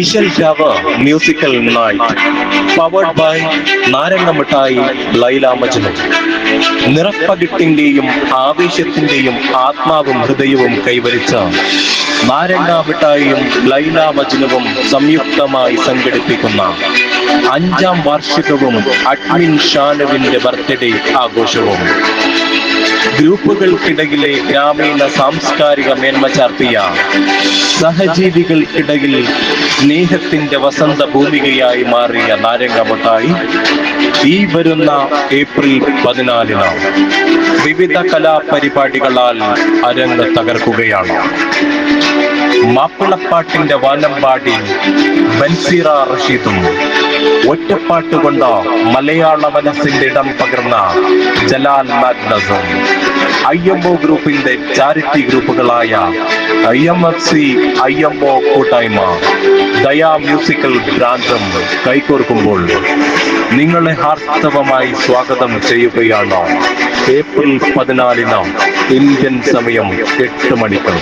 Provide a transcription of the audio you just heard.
ഇശൽ ജാവ musical night powered by നാരങ്ങമിഠായി ലൈല മജ്നു. നിറപ്പകിട്ടിന്റെയും ആവേശത്തിന്റെയും ആത്മാവും ഹൃദയവും കൈവരിച്ച നാരങ്ങ മിഠായിയും ലൈല മജ്നുവും സംയുക്തമായി സംഘടിപ്പിക്കുന്ന 5ാം വാർഷികവും അഡ്മിൻ ഷാനുവിന്റെ ബർത്ത്ഡേ ആഘോഷവും ഗ്രൂപ്പുകൾക്കിടയിലെ ഗ്രാമീണ സാംസ്കാരിക മേന്മ ചാർത്തിയ സഹജീവികൾക്കിടയിൽ സ്നേഹത്തിന്റെ വസന്ത ഭൂമികയായി മാറിയ നാരങ്ങ മിഠായി ഈ വരുന്ന ഏപ്രിൽ 14-ന് വിവിധ കലാപരിപാടികളാൽ അരങ്ങ് തകർക്കുകയാണ്. മാപ്പിളപ്പാട്ടിന്റെ വാനമ്പാടി ബൻസീറ റഷീദും ഒറ്റപ്പാട്ടുകൊണ്ട് മലയാള മനസ്സിന്റെ ഇടം പകർന്ന ജലാൽ മാഗ്നസും IMO ഗ്രൂപ്പിന്റെ ചാരിറ്റി ഗ്രൂപ്പുകളായ IMFC, IMO കൂട്ടായ്മ, ദയാ മ്യൂസിക്കൽ ബ്രാൻഡും കൈകോർക്കുമ്പോൾ നിങ്ങളെ ഹാർദവമായി സ്വാഗതം ചെയ്യുകയാണ്. ഏപ്രിൽ 14-ന് ഇന്ത്യൻ സമയം 8 മണിക്ക്.